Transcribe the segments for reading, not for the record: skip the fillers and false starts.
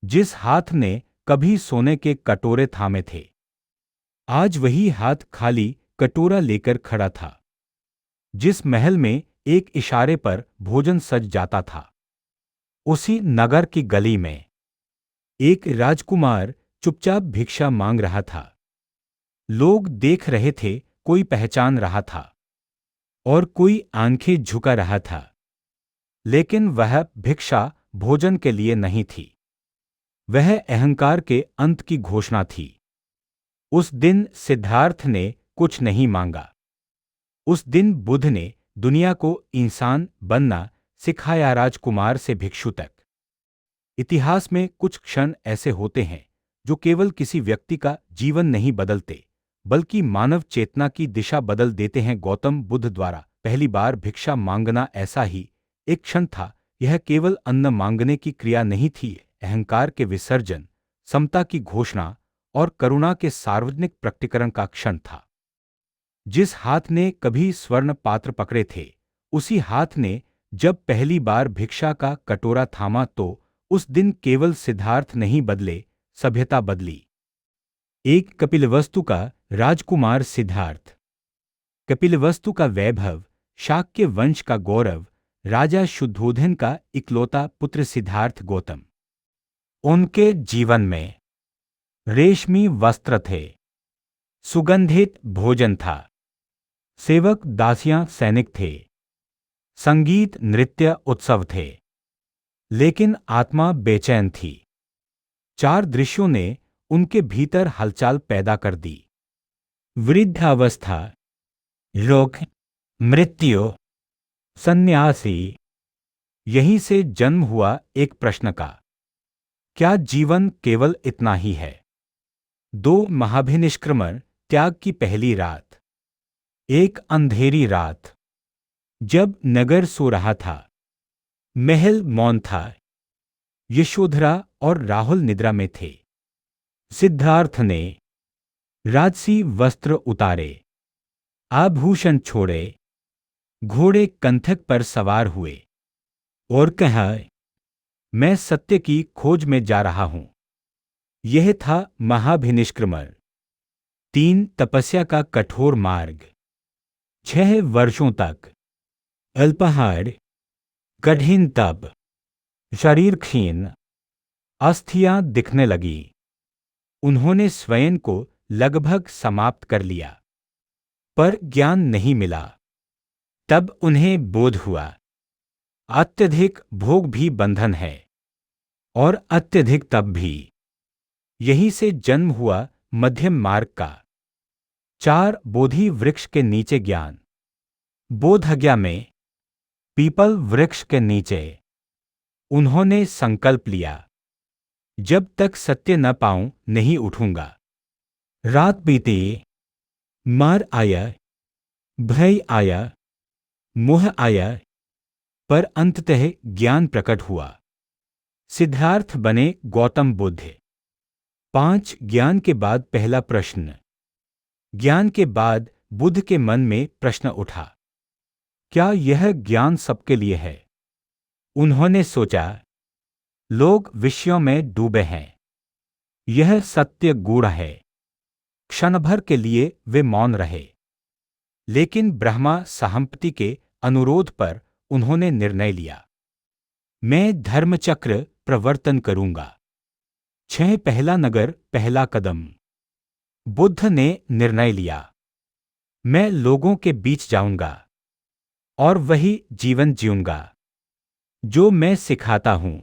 जिस हाथ ने कभी सोने के कटोरे थामे थे, आज वही हाथ खाली कटोरा लेकर खड़ा था। जिस महल में एक इशारे पर भोजन सज जाता था, उसी नगर की गली में एक राजकुमार चुपचाप भिक्षा मांग रहा था। लोग देख रहे थे, कोई पहचान रहा था और कोई आंखें झुका रहा था, लेकिन वह भिक्षा भोजन के लिए नहीं थी। वह अहंकार के अंत की घोषणा थी। उस दिन सिद्धार्थ ने कुछ नहीं मांगा। उस दिन बुद्ध ने दुनिया को इंसान बनना सिखाया, राजकुमार से भिक्षु तक। इतिहास में कुछ क्षण ऐसे होते हैं जो केवल किसी व्यक्ति का जीवन नहीं बदलते, बल्कि मानव चेतना की दिशा बदल देते हैं। गौतम बुद्ध द्वारा पहली बार भिक्षा मांगना ऐसा ही एक क्षण था। यह केवल अन्न मांगने की क्रिया नहीं थी, अहंकार के विसर्जन, समता की घोषणा और करुणा के सार्वजनिक प्रकटीकरण का क्षण था। जिस हाथ ने कभी स्वर्ण पात्र पकड़े थे, उसी हाथ ने जब पहली बार भिक्षा का कटोरा थामा तो उस दिन केवल सिद्धार्थ नहीं बदले, सभ्यता बदली। एक कपिलवस्तु का राजकुमार सिद्धार्थ, कपिलवस्तु का वैभव, शाक्य वंश का गौरव, राजा शुद्धोधन का इकलौता पुत्र सिद्धार्थ गौतम। उनके जीवन में रेशमी वस्त्र थे, सुगंधित भोजन था, सेवक दासियां सैनिक थे, संगीत नृत्य उत्सव थे, लेकिन आत्मा बेचैन थी। चार दृश्यों ने उनके भीतर हलचल पैदा कर दी। वृद्धावस्था, रोग, मृत्यु, सन्यासी। यहीं से जन्म हुआ एक प्रश्न का, क्या जीवन केवल इतना ही है? दो महाभिनिष्क्रमण, त्याग की पहली रात। एक अंधेरी रात, जब नगर सो रहा था, महल मौन था, यशोधरा और राहुल निद्रा में थे। सिद्धार्थ ने राजसी वस्त्र उतारे, आभूषण छोड़े, घोड़े कंधक पर सवार हुए और कहा, मैं सत्य की खोज में जा रहा हूं। यह था महाभिनिष्क्रमण। 3 तपस्या का कठोर मार्ग, 6 वर्षों तक अल्पाहार, कठिन तप, शरीर क्षीण, अस्थियां दिखने लगी। उन्होंने स्वयं को लगभग समाप्त कर लिया, पर ज्ञान नहीं मिला। तब उन्हें बोध हुआ, अत्यधिक भोग भी बंधन है और अत्यधिक तप भी। यहीं से जन्म हुआ मध्यम मार्ग का। 4 बोधि वृक्ष के नीचे ज्ञान, बोधगया में, पीपल वृक्ष के नीचे। उन्होंने संकल्प लिया, जब तक सत्य न पाऊं नहीं उठूंगा। रात बीती, मार आया, भय आया, मोह आया, पर अंततः ज्ञान प्रकट हुआ। सिद्धार्थ बने गौतम बुद्ध। 5 ज्ञान के बाद पहला प्रश्न। ज्ञान के बाद बुद्ध के मन में प्रश्न उठा, क्या यह ज्ञान सबके लिए है? उन्होंने सोचा, लोग विषयों में डूबे हैं, यह सत्य गूढ़ है। क्षण भर के लिए वे मौन रहे, लेकिन ब्रह्मा साहंपति के अनुरोध पर उन्होंने निर्णय लिया, मैं धर्मचक्र प्रवर्तन करूंगा। 6 पहला नगर, पहला कदम। बुद्ध ने निर्णय लिया, मैं लोगों के बीच जाऊंगा और वही जीवन जीऊंगा जो मैं सिखाता हूं।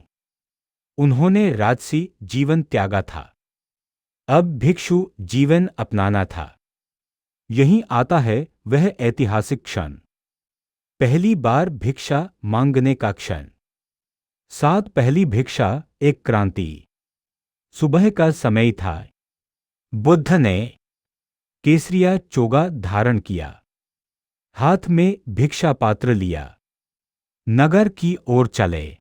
उन्होंने राजसी जीवन त्यागा था, अब भिक्षु जीवन अपनाना था। यहीं आता है वह ऐतिहासिक क्षण, पहली बार भिक्षा मांगने का क्षण। 7 पहली भिक्षा एक क्रांति। सुबह का समय था। बुद्ध ने केसरिया चोगा धारण किया, हाथ में भिक्षा पात्र लिया, नगर की ओर चले।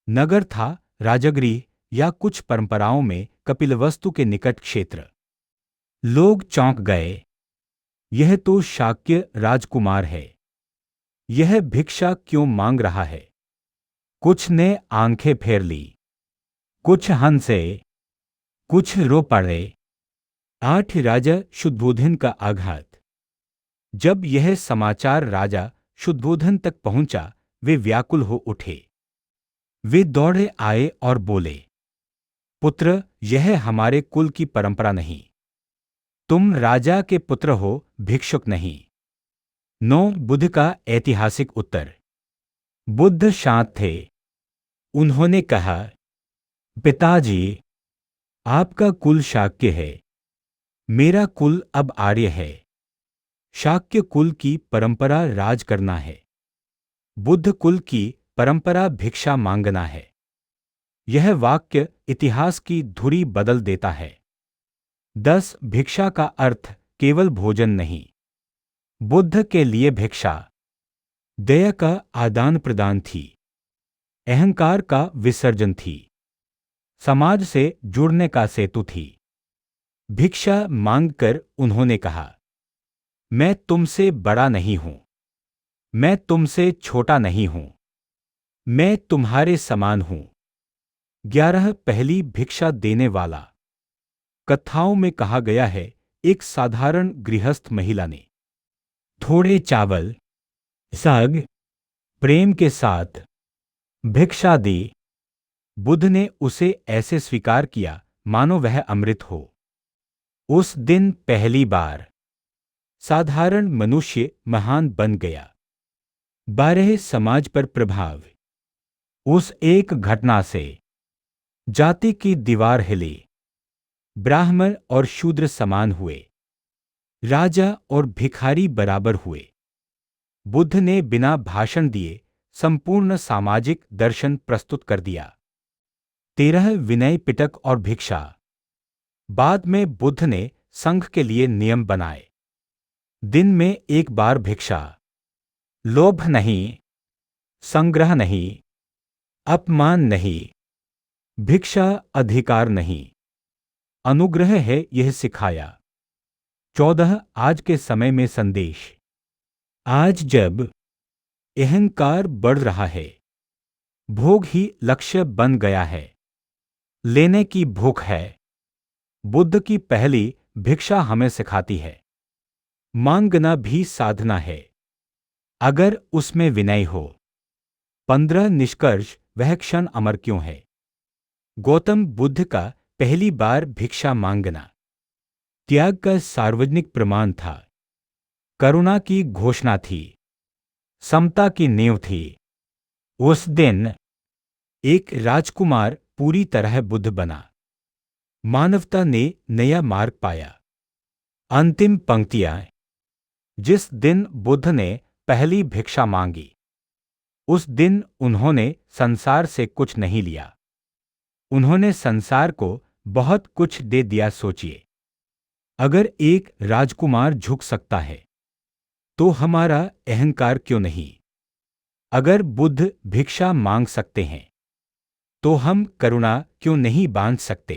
नगर था राजगृह या कुछ परंपराओं में कपिलवस्तु के निकट क्षेत्र। लोग चौंक गए, यह तो शाक्य राजकुमार है, यह भिक्षा क्यों मांग रहा है? कुछ ने आंखें फेर ली, कुछ हंसे, कुछ रो पड़े। 8 राजा शुद्धोधन का आघात। जब यह समाचार राजा शुद्धोधन तक पहुंचा, वे व्याकुल हो उठे। वे दौड़े आए और बोले, पुत्र, यह हमारे कुल की परंपरा नहीं। तुम राजा के पुत्र हो, भिक्षुक नहीं। 9 बुद्ध का ऐतिहासिक उत्तर। बुद्ध शांत थे। उन्होंने कहा, पिताजी, आपका कुल शाक्य है, मेरा कुल अब आर्य है। शाक्य कुल की परंपरा राज करना है, बुद्ध कुल की परंपरा भिक्षा मांगना है। यह वाक्य इतिहास की धुरी बदल देता है। 10 भिक्षा का अर्थ केवल भोजन नहीं। बुद्ध के लिए भिक्षा दया का आदान प्रदान थी, अहंकार का विसर्जन थी, समाज से जुड़ने का सेतु थी। भिक्षा मांगकर उन्होंने कहा, मैं तुमसे बड़ा नहीं हूं, मैं तुमसे छोटा नहीं हूं, मैं तुम्हारे समान हूं। 11 पहली भिक्षा देने वाला। कथाओं में कहा गया है, एक साधारण गृहस्थ महिला ने थोड़े चावल, साग, प्रेम के साथ भिक्षा दी। बुद्ध ने उसे ऐसे स्वीकार किया मानो वह अमृत हो। उस दिन पहली बार साधारण मनुष्य महान बन गया। 12 समाज पर प्रभाव। उस एक घटना से जाति की दीवार हिली। ब्राह्मण और शूद्र समान हुए, राजा और भिखारी बराबर हुए। बुद्ध ने बिना भाषण दिए संपूर्ण सामाजिक दर्शन प्रस्तुत कर दिया। 13 विनय, पिटक और भिक्षा। बाद में बुद्ध ने संघ के लिए नियम बनाए। दिन में एक बार भिक्षा, लोभ नहीं, संग्रह नहीं, अपमान नहीं, भिक्षा अधिकार नहीं, अनुग्रह है, यह सिखाया। 14 आज के समय में संदेश। आज जब अहंकार बढ़ रहा है, भोग ही लक्ष्य बन गया है, लेने की भूख है, बुद्ध की पहली भिक्षा हमें सिखाती है, मांगना भी साधना है, अगर उसमें विनय हो। 15 निष्कर्ष, वह क्षण अमर क्यों है। गौतम बुद्ध का पहली बार भिक्षा मांगना त्याग का सार्वजनिक प्रमाण था, करुणा की घोषणा थी, समता की नींव थी। उस दिन एक राजकुमार पूरी तरह बुद्ध बना। मानवता ने नया मार्ग पाया। अंतिम पंक्तियां। जिस दिन बुद्ध ने पहली भिक्षा मांगी, उस दिन उन्होंने संसार से कुछ नहीं लिया, उन्होंने संसार को बहुत कुछ दे दिया। सोचिए, अगर एक राजकुमार झुक सकता है, तो हमारा अहंकार क्यों नहीं। अगर बुद्ध भिक्षा मांग सकते हैं, तो हम करुणा क्यों नहीं बांध सकते।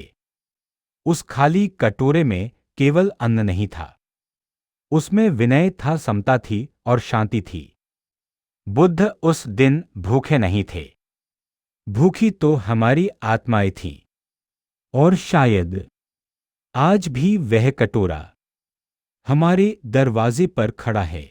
उस खाली कटोरे में केवल अन्न नहीं था, उसमें विनय था, समता थी और शांति थी। बुद्ध उस दिन भूखे नहीं थे, भूखी तो हमारी आत्माएं थीं। और शायद आज भी वह कटोरा हमारे दरवाजे पर खड़ा है।